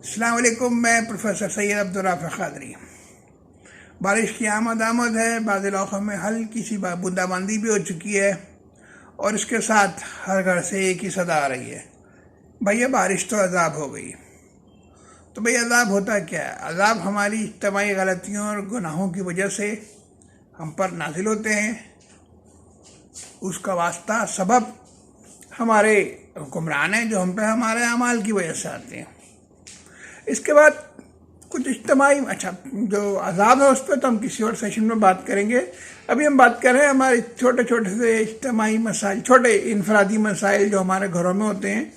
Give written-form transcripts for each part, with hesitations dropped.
अस्सलाम वालेकुम। मैं प्रोफेसर सैयद अब्दुर्राफ़ क़ादरी। बारिश की आमद है। बाज़ इलाक़ों में हल्की सी बूंदाबांदी भी हो चुकी है और इसके साथ हर घर से एक ही सदा आ रही है, भैया बारिश तो अज़ाब हो गई। तो भाई अज़ाब होता क्या है? अज़ाब हमारी इज्तिमाई गलतियों और गुनाहों की वजह से हम पर नाजिल होते हैं। उसका वास्ता सबब हमारे हुक्मरान हैं जो हम पे हमारे अमाल की वजह से आते हैं। इसके बाद कुछ इज्तिमाई जो अज़ाब है उस पर तो हम किसी और सेशन में बात करेंगे। अभी हम बात कर रहे हैं हमारे छोटे छोटे से इज्तिमाई मसाइल, छोटे इनफरादी मसाइल जो हमारे घरों में होते हैं।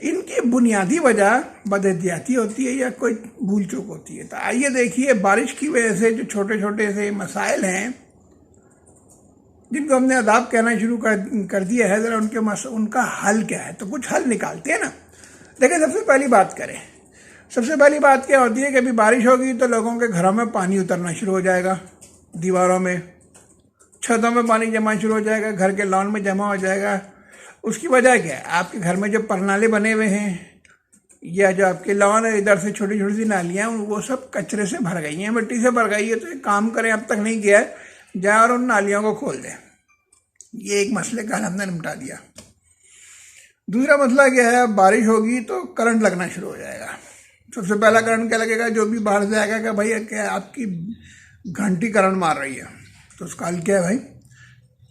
इनकी बुनियादी वजह बदहतियाती होती है या कोई भूल चूक होती है। तो आइए देखिए, बारिश की वजह से जो छोटे छोटे से मसाइल हैं जिनको हमने अज़ाब कहना शुरू कर दिया है, ज़रा उनका हल क्या है। तो कुछ हल निकालते हैं ना। देखिए, सबसे पहली बात क्या होती है कि अभी बारिश होगी तो लोगों के घरों में पानी उतरना शुरू हो जाएगा, दीवारों में, छतों में पानी जमा शुरू हो जाएगा, घर के लॉन में जमा हो जाएगा। उसकी वजह क्या है? आपके घर में जो परनाले बने हुए हैं या जो आपके लॉन है, इधर से छोटी छोटी सी नालियाँ, वो सब कचरे से भर गई हैं, मिट्टी से भर गई है। तो एक काम करें, अब तक नहीं किया है, जाए और उन नालियों को खोल दें। ये एक मसले का हमने निपटा दिया। दूसरा मसला क्या है? बारिश होगी तो करंट लगना शुरू हो जाएगा। सबसे पहला करंट क्या लगेगा? जो भी बाहर से आएगा कि भाई क्या आपकी घंटी करंट मार रही है। तो उसका हल क्या है भाई?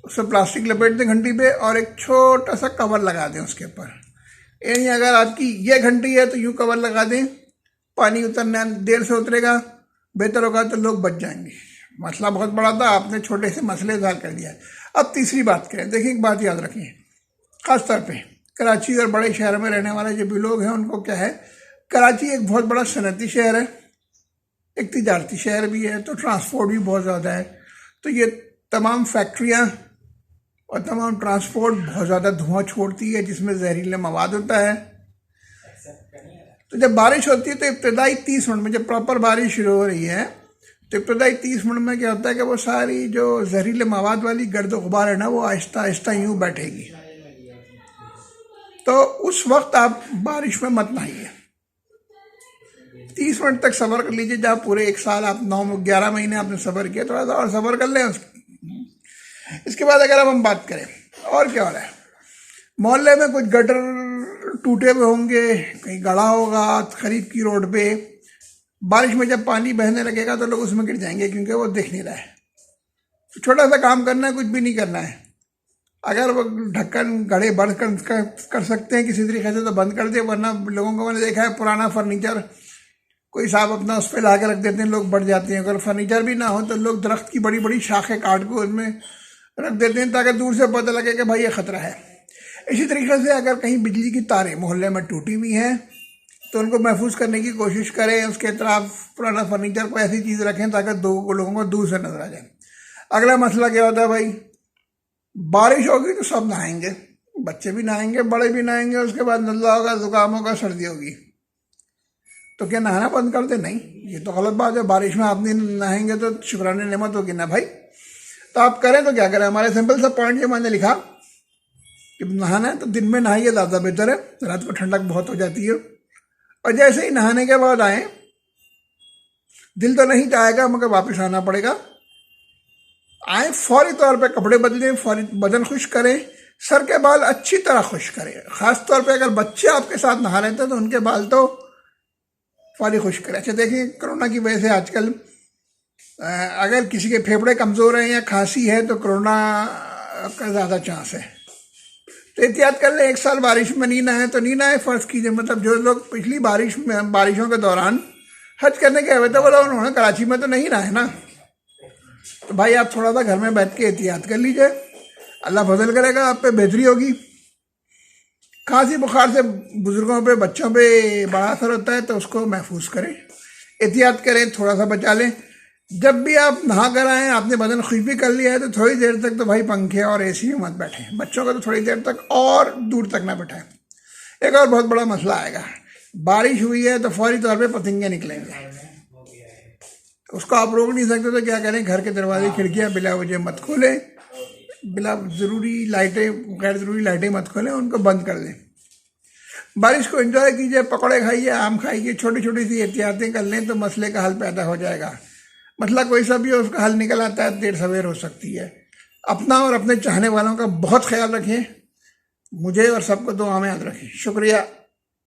उससे प्लास्टिक लपेट दें घंटी पे और एक छोटा सा कवर लगा दें उसके ऊपर। यानी अगर आपकी ये घंटी है तो यूँ कवर लगा दें, पानी उतरना देर से उतरेगा, बेहतर होगा, तो लोग बच जाएंगे। मसला बहुत बड़ा था, आपने छोटे से मसले हल कर दिया। अब तीसरी बात करें। देखिए, एक बात याद रखिए, ख़ासतौर पे कराची और बड़े शहर में रहने वाले जो भी लोग हैं उनको क्या है, कराची एक बहुत बड़ा सनती शहर है, एक तिजारती शहर भी है, तो ट्रांसपोर्ट भी बहुत ज़्यादा है। तो ये तमाम फैक्ट्रियाँ और तमाम ट्रांसपोर्ट बहुत ज़्यादा धुआं छोड़ती है जिसमें जहरीला मवाद होता है। तो जब बारिश होती है तो इब्तदाई 30 मिनट में, जब प्रॉपर बारिश शुरू हो रही है तो इब्तदाई 30 मिनट में क्या होता है कि वो सारी जो जहरीले मवाद वाली गर्द गुबार है ना, वो आहिस्ता आहिस्ता यूँ बैठेगी। तो उस वक्त आप बारिश में मत नहाइए। 30 मिनट तक सफ़र कर लीजिए। जहाँ पूरे एक साल आप 9-11 महीने आपने सफ़र किया, थोड़ा सा और सफ़र कर लें। इसके बाद अगर अब हम बात करें और क्या हो रहा है, मोहल्ले में कुछ गटर टूटे हुए होंगे, कहीं गड़ा होगा करीब की रोड पे। बारिश में जब पानी बहने लगेगा तो लोग उसमें गिर जाएंगे क्योंकि वो दिख नहीं रहा है। तो छोटा सा काम करना है, कुछ भी नहीं करना है। अगर वो ढक्कन गड़े बंद कर सकते हैं किसी तरीके से तो बंद कर दे, वरना लोगों को मैंने देखा है पुराना फर्नीचर कोई साहब अपना उस पर ला के रख देते हैं, लोग बढ़ जाते हैं। अगर फर्नीचर भी ना हो तो लोग दरख्त की बड़ी बड़ी शाखें काट के उसमें रख देते हैं ताकि दूर से पता लगे कि भाई ये ख़तरा है। इसी तरीके से अगर कहीं बिजली की तारें मोहल्ले में टूटी हुई हैं तो उनको महफूज करने की कोशिश करें। उसके तरफ पुराना फर्नीचर को ऐसी चीज़ रखें ताकि लोगों को दूर से नजर आ जाए। अगला मसला क्या होता है भाई? बारिश होगी तो सब नहाएंगे, बच्चे भी नहाएंगे, बड़े भी नहाएंगे। उसके बाद नज़ला होगा, ज़ुकाम होगा, सर्दी होगी। तो क्या नहाना बंद कर दे? नहीं, ये तो गलत बात है। बारिश में आप नहीं नहाएंगे तो शुक्राने नेमत होगी ना भाई। तो आप करें तो क्या करें? हमारे सिंपल सा पॉइंट जो मैंने लिखा कि नहाना है तो दिन में नहाइए, ज़्यादा बेहतर है। रात को ठंडक बहुत हो जाती है। और जैसे ही नहाने के बाद आए, दिल तो नहीं चाहेगा मगर वापस आना पड़ेगा। आए फौरी तौर पे कपड़े बदलें, फौरी बदन खुश करें, सर के बाल अच्छी तरह खुश करें। ख़ास तौर पे अगर बच्चे आपके साथ नहा रहे थे तो उनके बाल तो फौरी खुश करें। अच्छा, देखिए, कोरोना की वजह से आजकल अगर किसी के फेफड़े कमज़ोर हैं या खांसी है तो कोरोना का ज़्यादा चांस है। तो एहतियात कर लें। एक साल बारिश में नहीं नहाए तो नहीं नहाए, फ़र्ज़ कीजिए। मतलब जो लोग पिछली बारिशों के दौरान हज करने गए हुए थे वो लोग, उन्होंने कराची में तो नहीं नहाए ना। तो भाई आप थोड़ा सा घर में बैठ के एहतियात कर लीजिए, अल्लाह फजल करेगा, आप पे बेहतरी होगी। खांसी बुखार से बुजुर्गों पे, बच्चों पे बड़ा असर होता है, तो उसको महफूज करें, एहतियात करें, थोड़ा सा बचा लें। जब भी आप नहा कर आएँ, आपने बदन खुश भी कर लिया है तो थोड़ी देर तक तो भाई पंखे और एसी में मत बैठें। बच्चों को तो थोड़ी देर तक और दूर तक ना बैठाएं। एक और बहुत बड़ा मसला आएगा, बारिश हुई है तो फौरी तौर पे पतंगे निकलेंगे। उसको आप रोक नहीं सकते तो क्या करें? घर के दरवाजे खिड़कियाँ बिला वजह मत खोलें, बिला ज़रूरी लाइटें, गैर ज़रूरी लाइटें मत खोलें, उनको बंद कर दें। बारिश को एंजॉय कीजिए, पकौड़े खाइए, आम खाइए, छोटी छोटी सी एहतियातें कर लें तो मसले का हल पैदा हो जाएगा। मसला कोई सा भी हो उसका हल निकल आता है, देर सवेर हो सकती है। अपना और अपने चाहने वालों का बहुत ख्याल रखें, मुझे और सबको दुआ में याद रखें। शुक्रिया।